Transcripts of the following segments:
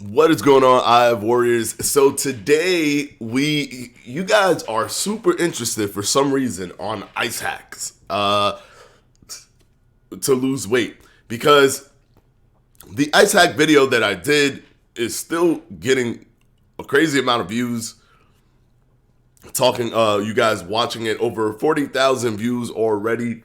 What is going on, IF Warriors? So today you guys are super interested for some reason on ice hacks to lose weight, because the ice hack video that I did is still getting a crazy amount of views. You guys watching it, over 40,000 views already,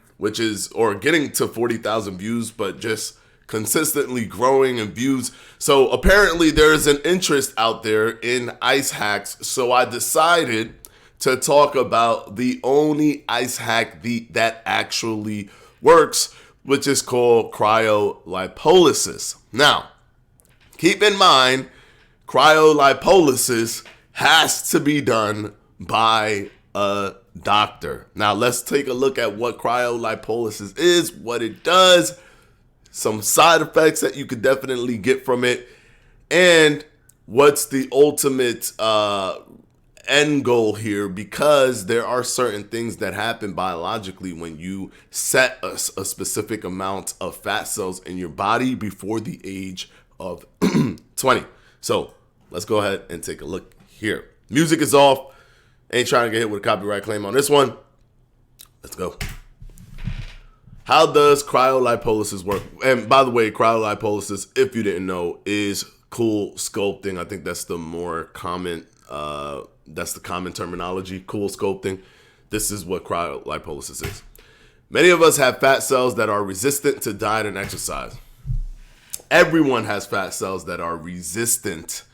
or getting to 40,000 views, but just consistently growing in views. So apparently there's an interest out there in ice hacks. So I decided to talk about the only ice hack that actually works, which is called cryolipolysis. Now, keep in mind, cryolipolysis has to be done by a doctor. Now, let's take a look at what cryolipolysis is, what it does, some side effects that you could definitely get from it, and what's the ultimate end goal here, because there are certain things that happen biologically when you set a specific amount of fat cells in your body before the age of 20. So let's go ahead and take a look here. Music is off. Ain't trying to get hit with a copyright claim on this one. Let's go. How does cryolipolysis work? And by the way, cryolipolysis, if you didn't know, is cool sculpting. I think that's the more common, that's the common terminology, cool sculpting. This is what cryolipolysis is. Many of us have fat cells that are resistant to diet and exercise. Everyone has fat cells that are resistant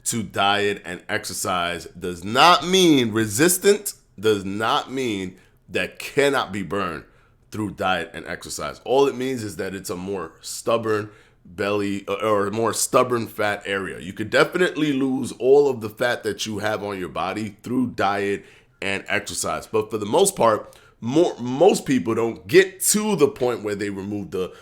to diet and exercise. Resistant does not mean that cannot be burned through diet and exercise. All it means is that it's a more stubborn belly or a more stubborn fat area. You could definitely lose all of the fat that you have on your body through diet and exercise. But for the most part, most people don't get to the point where they remove the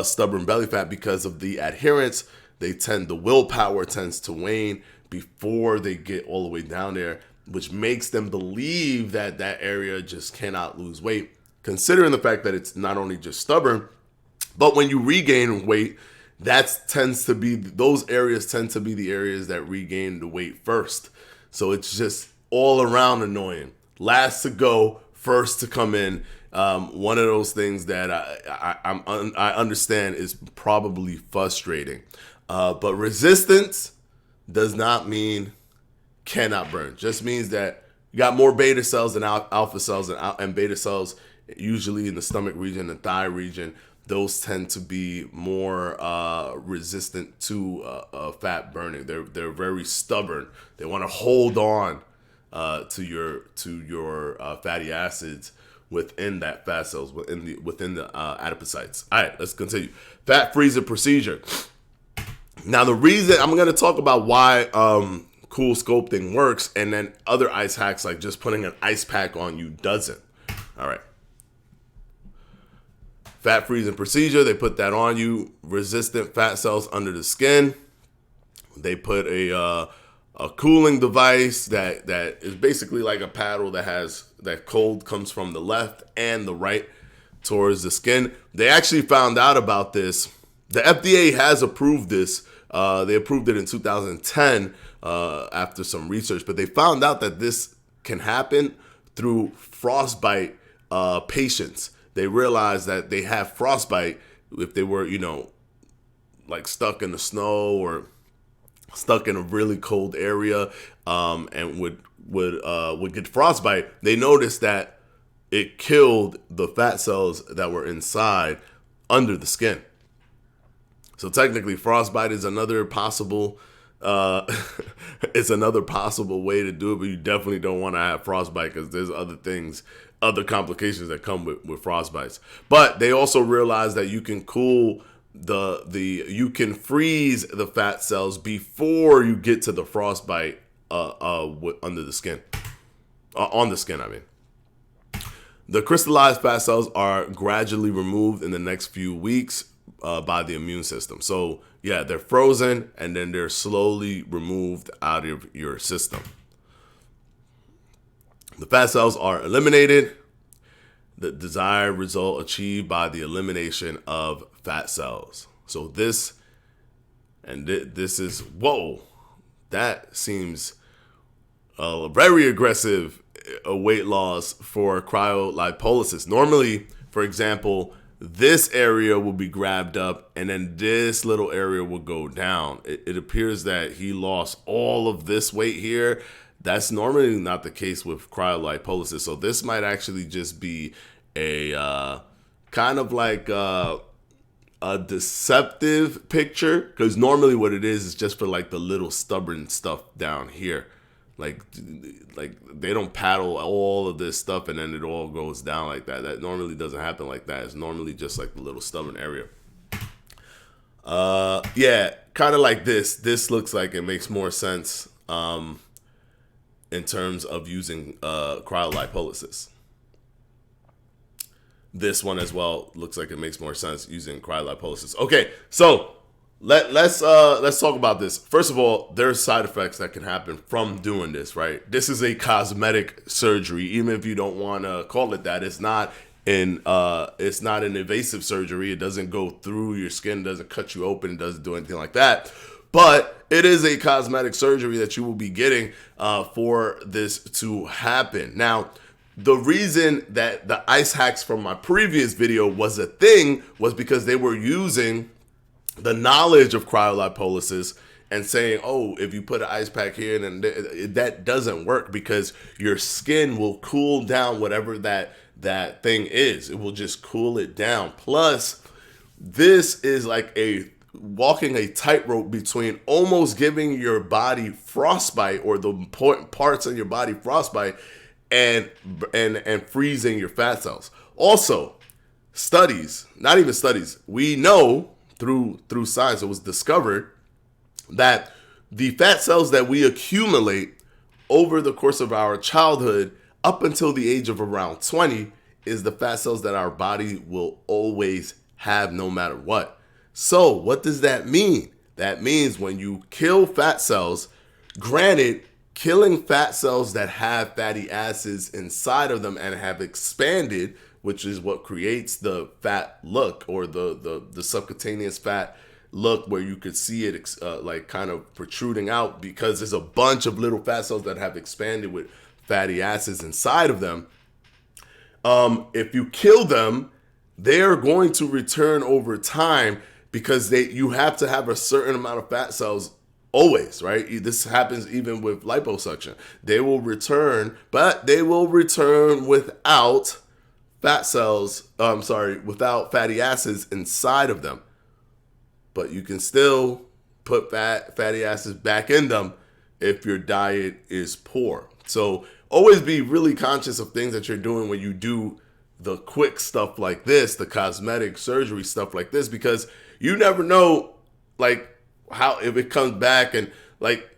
stubborn belly fat because of the adherence. The willpower tends to wane before they get all the way down there, which makes them believe that that area just cannot lose weight, considering the fact that it's not only just stubborn, but when you regain weight, those areas tend to be the areas that regain the weight first. So it's just all around annoying. Last to go, first to come in. One of those things that I understand is probably frustrating. But resistance does not mean cannot burn. Just means that you got more beta cells than alpha cells, and beta cells usually in the stomach region, the thigh region. Those tend to be more resistant to fat burning. They're very stubborn. They want to hold on to your fatty acids within that fat cells, within the adipocytes. All right, let's continue. Fat freezer procedure. Now, the reason I'm going to talk about why cool sculpting works, and then other ice hacks like just putting an ice pack on you doesn't. All right. Fat freezing procedure, they put that on you. Resistant fat cells under the skin. They put a cooling device that is basically like a paddle that cold comes from the left and the right towards the skin. They actually found out about this. The FDA has approved this. They approved it in 2010 after some research, but they found out that this can happen through frostbite patients. They realized that they have frostbite if they were, like stuck in the snow or stuck in a really cold area, and would get frostbite. They noticed that it killed the fat cells that were inside under the skin. So technically, frostbite is another possible. It's another possible way to do it, but you definitely don't want to have frostbite because there's other complications that come with frostbites. But they also realized that you can cool you can freeze the fat cells before you get to the frostbite under the skin, on the skin. I mean, the crystallized fat cells are gradually removed in the next few weeks by the immune system. So yeah, they're frozen and then they're slowly removed out of your system. The fat cells are eliminated. The desired result achieved by the elimination of fat cells. So this And this is, whoa, that seems very aggressive weight loss for cryolipolysis. Normally, for example, this area will be grabbed up and then this little area will go down. It appears that he lost all of this weight here. That's normally not the case with cryolipolysis. So this might actually just be a kind of like a deceptive picture, because normally what it is just for like the little stubborn stuff down here. Like they don't paddle all of this stuff and then it all goes down like that. That normally doesn't happen like that. It's normally just like the little stubborn area. Yeah, kind of like this. This looks like it makes more sense in terms of using cryolipolysis. This one as well looks like it makes more sense using cryolipolysis. Okay, so let's talk about this. First of all, there's side effects that can happen from doing this, right? This is a cosmetic surgery, even if you don't want to call it that. It's not an invasive surgery. It doesn't go through your skin, doesn't cut you open, doesn't do anything like that. But it is a cosmetic surgery that you will be getting for this to happen. Now, the reason that the ice hacks from my previous video was a thing was because they were using the knowledge of cryolipolysis and saying, oh, if you put an ice pack here, then that doesn't work because your skin will cool down whatever that thing is. It will just cool it down. Plus, this is like walking a tightrope between almost giving your body frostbite, or the important parts of your body frostbite, and freezing your fat cells. Also, studies, not even studies, we know through science, it was discovered that the fat cells that we accumulate over the course of our childhood up until the age of around 20 is the fat cells that our body will always have no matter what. So what does that mean? That means when you kill fat cells, granted, killing fat cells that have fatty acids inside of them and have expanded, which is what creates the fat look, or the subcutaneous fat look, where you could see it like kind of protruding out because there's a bunch of little fat cells that have expanded with fatty acids inside of them. If you kill them, they are going to return over time, because you have to have a certain amount of fat cells always, right? This happens even with liposuction. They will return, but they will return without fat cells, without fatty acids inside of them. But you can still put fatty acids back in them if your diet is poor. So always be really conscious of things that you're doing when you do the quick stuff like this, the cosmetic surgery stuff like this, because you never know, like, how, if it comes back, and like,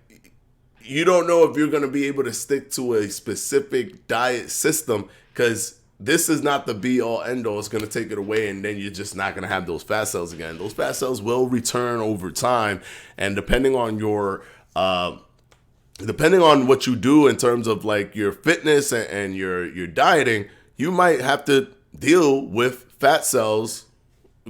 you don't know if you're going to be able to stick to a specific diet system, because this is not the be all end all. It's going to take it away, and then you're just not going to have those fat cells again. Those fat cells will return over time, and depending on what you do in terms of like your fitness and your dieting, you might have to deal with fat cells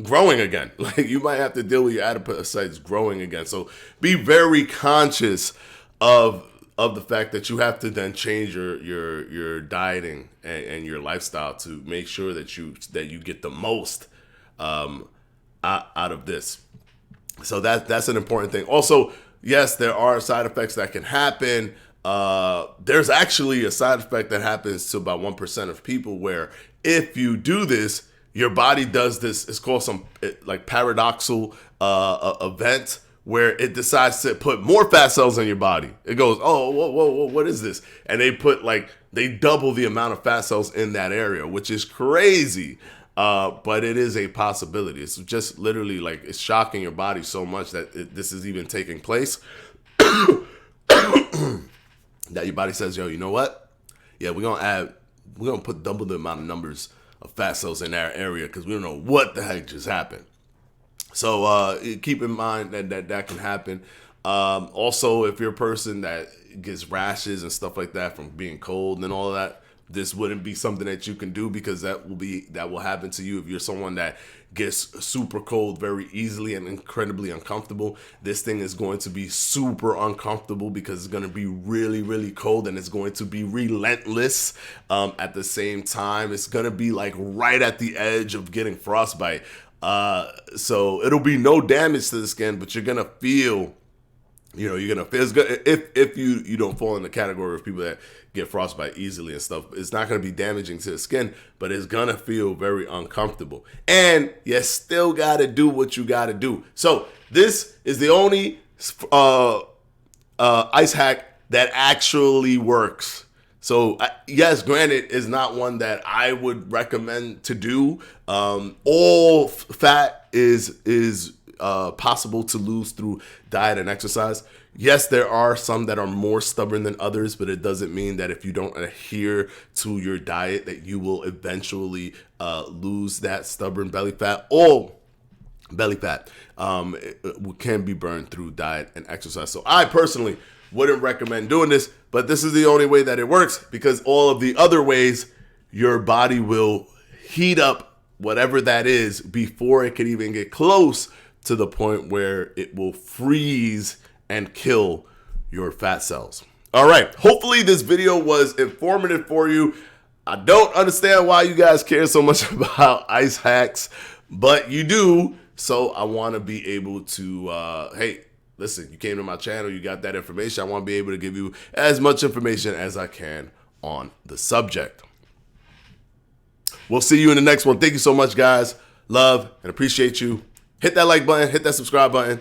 growing again. Like, you might have to deal with your adipocytes growing again. So be very conscious of the fact that you have to then change your dieting and your lifestyle to make sure that you get the most out of this. So that's an important thing. Also, yes, there are side effects that can happen. There's actually a side effect that happens to about 1% of people, where if you do this, your body does this. It's called some like paradoxal event, where it decides to put more fat cells in your body. It goes, oh, whoa, what is this? And they double the amount of fat cells in that area, which is crazy. But it is a possibility. It's just literally like, it's shocking your body so much that this is even taking place. That your body says, yo, you know what? Yeah, we're gonna put double the amount of numbers of fat cells in that area, because we don't know what the heck just happened. So keep in mind that can happen. Also, if you're a person that gets rashes and stuff like that from being cold and all of that, this wouldn't be something that you can do, because that will happen to you if you're someone that gets super cold very easily and incredibly uncomfortable. This thing is going to be super uncomfortable because it's going to be really, really cold, and it's going to be relentless. At the same time, it's going to be like right at the edge of getting frostbite. So it'll be no damage to the skin, but you're going to feel, you're gonna feel, it's good if you don't fall in the category of people that get frostbite easily and stuff. It's not gonna be damaging to the skin, but it's gonna feel very uncomfortable. And you still gotta do what you gotta do. So this is the only ice hack that actually works. So yes, granted, it's not one that I would recommend to do. All fat is possible to lose through diet and exercise. Yes, there are some that are more stubborn than others, but it doesn't mean that if you don't adhere to your diet that you will eventually lose that stubborn belly fat. All belly fat it can be burned through diet and exercise. So I personally wouldn't recommend doing this, but this is the only way that it works, because all of the other ways, your body will heat up whatever that is before it can even get close to the point where it will freeze and kill your fat cells. All right, hopefully this video was informative for you. I don't understand why you guys care so much about ice hacks, but you do. So I want to be able to, hey, listen, you came to my channel, you got that information. I want to be able to give you as much information as I can on the subject. We'll see you in the next one. Thank you so much, guys. Love and appreciate you. Hit that like button, hit that subscribe button,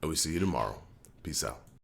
and we see you tomorrow. Peace out.